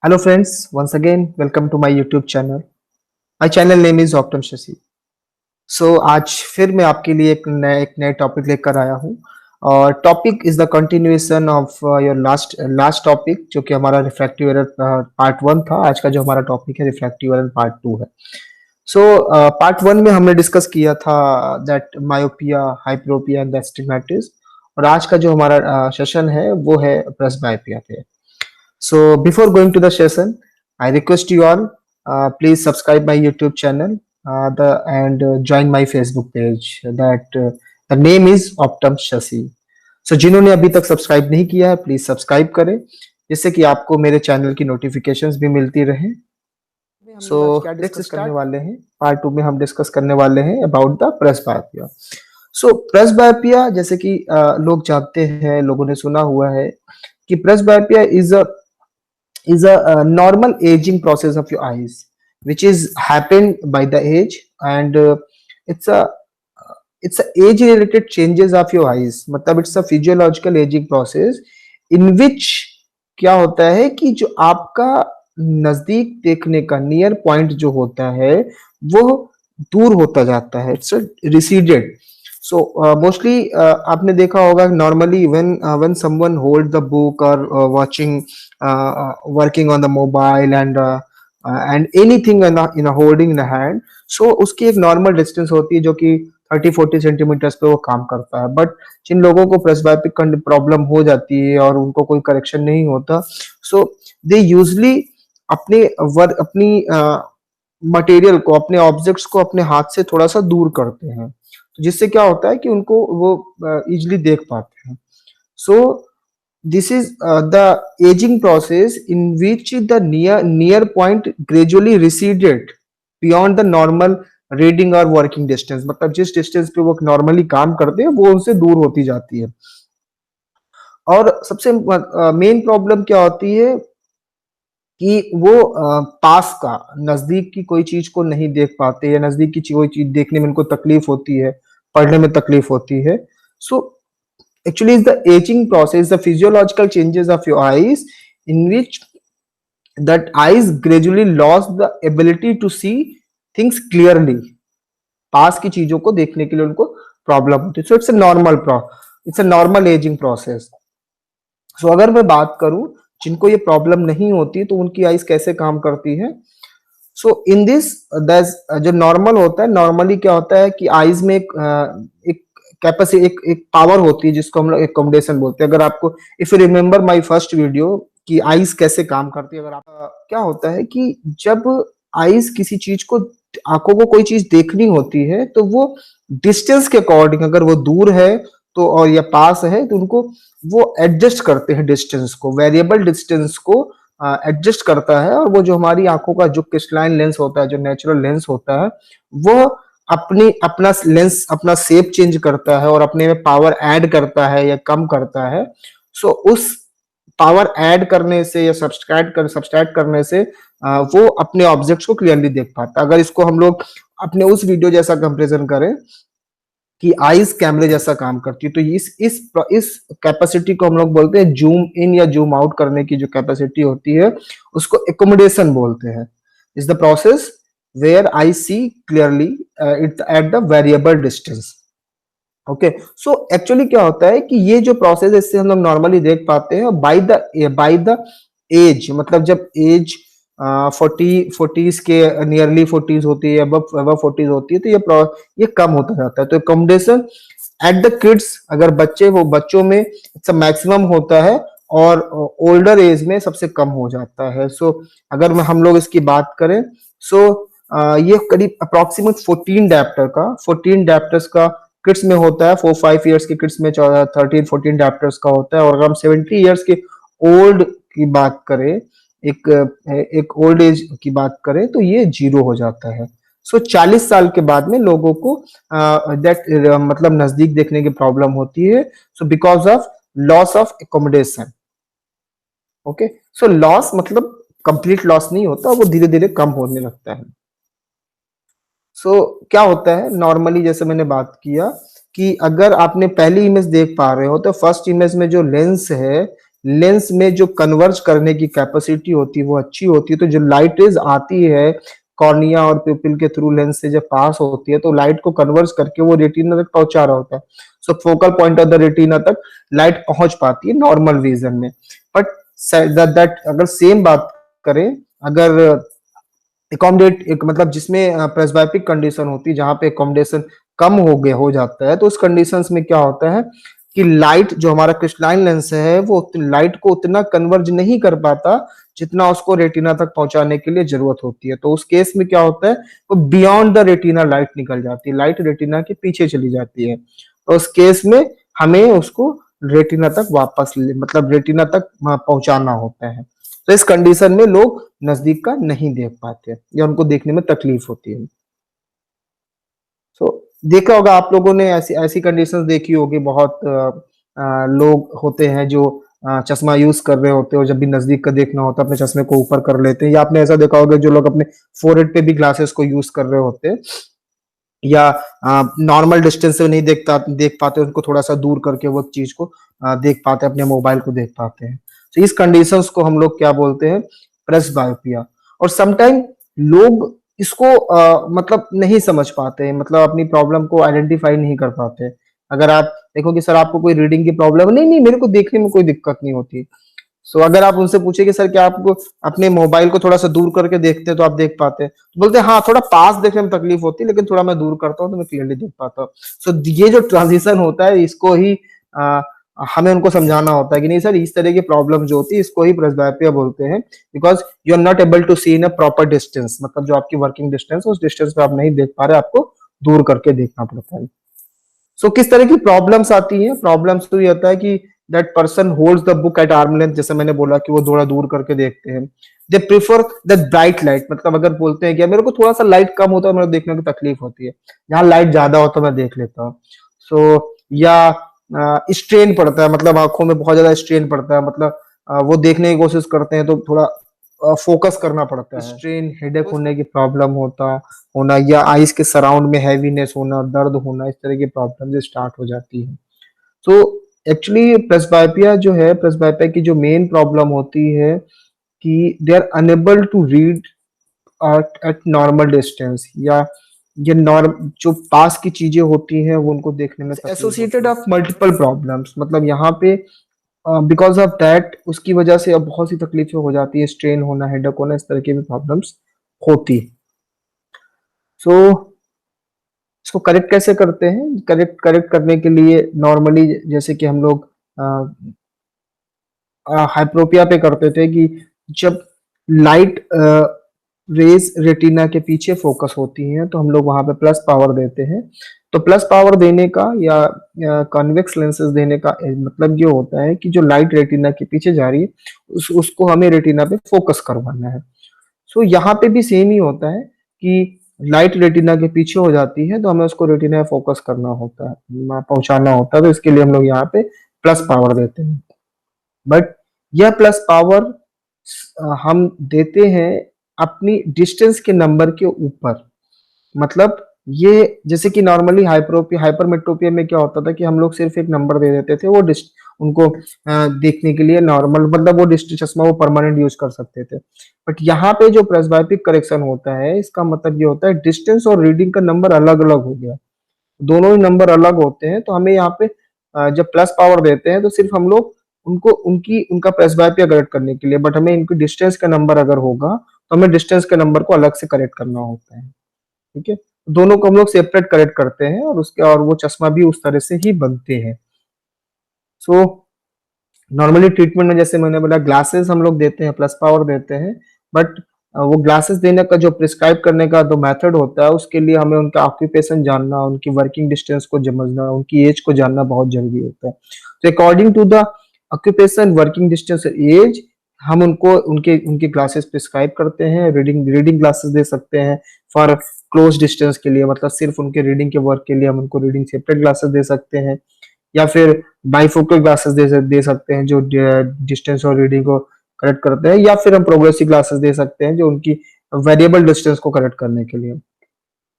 Hello friends, once again welcome to my YouTube channel. My channel name is Optum Shashi. आज फिर मैं आपके लिए एक नए टॉपिक लेकर आया हूँ और topic is the continuation of your last topic जो कि हमारा रिफ्रैक्टिव एरर पार्ट 1 था। आज का जो हमारा टॉपिक है रिफ्रैक्टिव एरर पार्ट 2 है। पार्ट 1 में हमने डिस्कस किया था that myopia, hyperopia and astigmatism और आज का जो हमारा सेशन है वो है प्रेसबायोपिया पे। So before going to the session, I request you all please subscribe my YouTube channel and join my Facebook page. The name is Optum Shashi. So जिन्होंने अभी तक सब्सक्राइब नहीं किया है प्लीज सब्सक्राइब करें जिससे कि आपको मेरे चैनल की नोटिफिकेशंस भी मिलती रहे। सो लेट्स डिस्कस करने वाले हैं पार्ट 2 में हम डिस्कस करने वाले हैं अबाउट द प्रेसबायोपिया। प्रेसबायोपिया जैसे कि लोग जानते हैं, लोगों ने सुना हुआ है कि presbyopia is a normal aging process of your eyes which is happened by the age and it's a it's a age related changes of your eyes, मतलब it's a physiological aging process in which क्या होता है कि जो आपका नजदीक देखने का नियर पॉइंट जो होता है वो दूर होता जाता है, इट्स रिसीडेड। मोस्टली आपने देखा होगा normally when someone hold the book और watching working on the mobile and anything in holding in hand, so उसकी एक नॉर्मल डिस्टेंस होती है जो कि 30-40 सेंटीमीटर्स पे वो काम करता है। बट जिन लोगों को प्रेसबायोपिक प्रॉब्लम हो जाती है और उनको कोई करेक्शन नहीं होता, सो दे यूजली अपनी मटेरियल को, अपने ऑब्जेक्ट्स को अपने हाथ से थोड़ा सा दूर करते हैं, तो जिससे क्या होता है कि उनको वो इजिली देख पाते हैं। सो this is the aging process in which the near point gradually receded beyond the normal reading or working distance, मतलब जिस डिस्टेंस पे वो नॉर्मली काम करते हैं वो उनसे दूर होती जाती है। और सबसे मेन प्रॉब्लम क्या होती है कि वो पास का, नजदीक की कोई चीज को नहीं देख पाते या नजदीक की कोई चीज देखने में उनको तकलीफ होती है, पढ़ने में तकलीफ होती है। सो actually is the aging process, the physiological changes of your eyes in which that eyes gradually lost the ability to see things clearly, पास की चीजों को देखने के लिए उनको प्रॉब्लम होती है। So it's a normal ageing process. So अगर मैं बात करूं जिनको ये प्रॉब्लम नहीं होती तो उनकी आईज कैसे काम करती है। सो इन दिस जो नॉर्मल होता है, नॉर्मली क्या होता है कि आईज में एक कैपेसिटी, एक पावर होती है जिसको हम लोग एकोमोडेशन बोलते हैं। अगर आपको if you remember my first video कि आईज कैसे काम करती है, अगर आप क्या होता है कि जब आईज किसी चीज को, आंखों को कोई चीज देखनी होती है तो वो डिस्टेंस के अकॉर्डिंग, अगर वो दूर है तो और या पास है तो उनको वो एडजस्ट करते हैं, डिस्टेंस को, वेरिएबल डिस्टेंस को एडजस्ट करता है। और वो जो हमारी आंखों का जो क्रिस्टलाइन लेंस होता है, जो नेचुरल लेंस होता है, वो अपना लेंस, अपना शेप चेंज करता है और अपने में पावर ऐड करता है या कम करता है। उस पावर ऐड करने से या सब्सट्रैक्ट करने से वो अपने ऑब्जेक्ट्स को क्लियरली देख पाता है। अगर इसको हम लोग अपने उस वीडियो जैसा कंपेरिजन करें कि आईज कैमरे जैसा काम करती है, तो इस कैपेसिटी को हम लोग बोलते हैं जूम इन या जूम आउट करने की जो कैपेसिटी होती है उसको एकोमोडेशन बोलते हैं। Is the process where I see clearly it at the variable distance. Okay, so actually क्या होता है कि ये जो प्रोसेस है इससे हम लोग नॉर्मली देख पाते हैं बाय द एज, मतलब जब एज 40s के नियरली 40s होती है, अब 40s होती है, तो ये कम होता जाता है। तो एकोमोडेशन एट द किड्स, अगर बच्चे हो, बच्चों में इट्स मैक्सिमम होता है और ओल्डर एज में सबसे कम हो जाता है। अगर हम लोग इसकी बात करें, ये करीब अप्रोक्सीमेट 14 डायप्टर्स का किड्स में होता है। 4-5 इयर्स के किड्स में 13-14 डायप्टर्स का होता है। और अगर हम 70 इयर्स के ओल्ड की बात करें, एक ओल्ड एज की बात करें, तो ये 0 हो जाता है। 40 साल के बाद में लोगों को मतलब नजदीक देखने की प्रॉब्लम होती है, because of loss of accommodation. Okay, so loss मतलब कंप्लीट लॉस नहीं होता, वो धीरे धीरे कम होने लगता है। क्या होता है नॉर्मली, जैसे मैंने बात किया कि अगर आपने पहली इमेज देख पा रहे हो तो फर्स्ट इमेज में जो लेंस है लेंस में जो कन्वर्ज करने की कैपेसिटी होती है वो अच्छी होती है, तो जो लाइट रेज आती है कॉर्निया और प्यूपिल के थ्रू लेंस से जब पास होती है तो लाइट को कन्वर्ज करके वो रेटिना तक पहुंचा रहा होता है। So focal point of the retina तक लाइट पहुंच पाती है नॉर्मल विजन में। बट दैट अगर सेम बात करें, अगर एकोमोडेट एक मतलब जिसमें प्रेस्बायोपिक कंडीशन होती है जहां पे एकोमोडेशन कम हो जाता है, तो उस कंडीशंस में क्या होता है कि लाइट जो हमारा क्रिस्टलाइन लेंस है वो लाइट को उतना कन्वर्ज नहीं कर पाता जितना उसको रेटिना तक पहुंचाने के लिए जरूरत होती है। तो उस केस में क्या होता है, वो बियॉन्ड द रेटिना लाइट निकल जाती है, लाइट रेटिना के पीछे चली जाती है। तो उस केस में हमें उसको रेटिना तक मतलब रेटिना तक पहुंचाना होता है। तो इस कंडीशन में लोग नजदीक का नहीं देख पाते या उनको देखने में तकलीफ होती है। सो देखा होगा आप लोगों ने, ऐसी ऐसी कंडीशंस देखी होगी, बहुत लोग होते हैं जो चश्मा यूज कर रहे होते हैं और जब भी नजदीक का देखना होता है अपने चश्मे को ऊपर कर लेते हैं, या आपने ऐसा देखा होगा जो लोग अपने फोरहेड पे भी ग्लासेस को यूज कर रहे होते हैं, या नॉर्मल डिस्टेंस से नहीं देख पाते, उनको थोड़ा सा दूर करके वो चीज को देख पाते हैं, अपने मोबाइल को देख पाते हैं। तो इस कंडीशंस को हम लोग क्या बोलते हैं, प्रेसबायोपिया। और समटाइम लोग इसको मतलब नहीं समझ पाते, मतलब अपनी प्रॉब्लम को आइडेंटिफाई नहीं कर पाते। अगर आप देखो कि सर आपको कोई रीडिंग की प्रॉब्लम है, नहीं नहीं मेरे को देखने में कोई दिक्कत नहीं होती। सो अगर आप उनसे पूछे कि सर क्या आपको अपने मोबाइल को थोड़ा सा दूर करके देखते हैं तो आप देख पाते हैं, तो बोलते हैं हाँ थोड़ा पास देखने में तकलीफ होती है लेकिन थोड़ा मैं दूर करता हूँ तो मैं क्लियरली देख पाता हूँ। सो ये जो ट्रांजिशन होता है इसको ही आ, हमें उनको समझाना होता है कि नहीं सर इस तरह की प्रॉब्लम जो होती है इसको ही प्रेसबायोपिया बोलते हैं, because you are not able to see in a proper distance, मतलब जो आपकी वर्किंग डिस्टेंस उस डिस्टेंस पे आप नहीं देख पा रहे, आपको दूर करके देखना पड़ता है। सो किस तरह की प्रॉब्लम्स आती हैं, प्रॉब्लम्स तो ये होता है कि that person holds the book at arm length, जैसे मैंने बोला कि वो थोड़ा दूर करके देखते हैं। They prefer the bright light, मतलब अगर बोलते हैं कि मेरे को थोड़ा सा लाइट कम होता है मेरे को देखने में तकलीफ होती है, जहां लाइट ज्यादा होता है मैं देख लेता हूँ। सो या स्ट्रेन पड़ता है, मतलब आंखों में बहुत ज्यादा स्ट्रेन पड़ता है, मतलब वो देखने की कोशिश करते हैं तो थोड़ा फोकस करना पड़ता है, स्ट्रेन हेडेक होने की प्रॉब्लम होना या आइस के सराउंड में हैवीनेस होना, दर्द होना, इस तरह की प्रॉब्लम स्टार्ट हो जाती है। तो एक्चुअली प्रेस्बायोपिया जो है, प्रेस्बायोपिया की जो मेन प्रॉब्लम होती है कि they are unable to read at normal distance, या ये नॉर्म जो पास की चीजें होती हैं वो उनको देखने में एसोसिएटेड ऑफ मल्टीपल प्रॉब्लम्स, मतलब यहाँ पे बिकॉज ऑफ दैट उसकी वजह से अब बहुत सी तकलीफें हो जाती है, स्ट्रेन होना, हेडेक होना, इस तरह की भी प्रॉब्लम्स होती। सो इसको करेक्ट कैसे करते हैं, करेक्ट करेक्ट करने के लिए नॉर्मली जैसे कि हम लोग हाइप्रोपिया पे करते थे कि जब लाइट रेज रेटिना के पीछे फोकस होती हैं तो हम लोग वहां पे प्लस पावर देते हैं। तो प्लस पावर देने का या कॉन्वेक्स लेंसेज देने का मतलब ये होता है कि जो लाइट रेटिना के पीछे जा रही है उसको हमें रेटिना पे फोकस करवाना है। सो यहाँ पे भी सेम ही होता है कि लाइट रेटिना के पीछे हो जाती है तो हमें उसको रेटिना में फोकस करना होता है, पहुंचाना होता है, तो इसके लिए हम लोग यहाँ पे प्लस पावर देते हैं। बट यह प्लस पावर हम देते हैं अपनी डिस्टेंस के नंबर के ऊपर। मतलब ये जैसे कि नॉर्मली हाइपरमेट्रोपिया में क्या होता था कि हम लोग सिर्फ एक नंबर दे देते थे, वो उनको देखने के लिए नॉर्मल, मतलब वो डिस्ट चश्मा वो परमानेंट यूज कर सकते थे। बट यहाँ पे जो प्रेस्बायोपिक करेक्शन होता है इसका मतलब ये होता है डिस्टेंस और रीडिंग का नंबर अलग अलग हो गया, दोनों ही नंबर अलग होते हैं। तो हमें यहाँ पे जब प्लस पावर देते हैं तो सिर्फ हम लोग उनको उनका प्रेस्बायोपिया करेक्ट करने के लिए, बट हमें इनकी डिस्टेंस का नंबर अगर होगा तो हमें डिस्टेंस के नंबर को अलग से करेक्ट करना होता है। ठीक है, दोनों को हम लोग सेपरेट करेक्ट करते हैं और वो चश्मा भी उस तरह से ही बनते हैं। सो नॉर्मली ट्रीटमेंट में जैसे मैंने बोला ग्लासेस हम लोग देते हैं, प्लस पावर देते हैं, बट वो ग्लासेस देने का जो प्रिस्क्राइब करने का जो मेथड होता है उसके लिए हमें उनका ऑक्यूपेशन जानना, उनकी वर्किंग डिस्टेंस को समझना, उनकी एज को जानना बहुत जरूरी होता है। तो according to the occupation, working distance, age, हम उनको उनके उनके ग्लासेस प्रिस्क्राइब करते हैं। रीडिंग रीडिंग ग्लासेस दे सकते हैं फॉर क्लोज डिस्टेंस के लिए, मतलब सिर्फ उनके रीडिंग के वर्क के लिए हम उनको रीडिंग सेपरेट ग्लासेस दे सकते हैं, या फिर बाइफोकल ग्लासेस दे सकते हैं जो डिस्टेंस और रीडिंग को करेक्ट करते हैं, या फिर हम प्रोग्रेसिव ग्लासेस दे सकते हैं जो उनकी वेरिएबल डिस्टेंस को करेक्ट करने के लिए।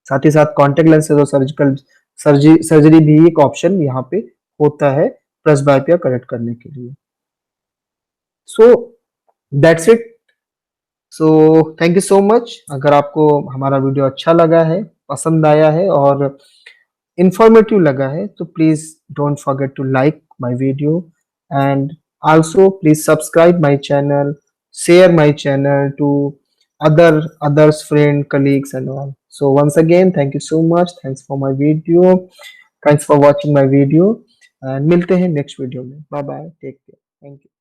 साथ ही साथ कॉन्टेक्ट लेंसेज और सर्जरी भी एक ऑप्शन यहाँ पे होता है प्रेस्बायोपिया करेक्ट करने के लिए। So that's it. So thank you so much. अगर आपको हमारा वीडियो अच्छा लगा है, पसंद आया है और informative लगा है, तो please don't forget to like my video, and also please subscribe my channel, share my channel to others friend colleagues and all. So once again, thank you so much, thanks for my video, thanks for watching my video, and मिलते हैं next video में। Bye bye, take care, thank you।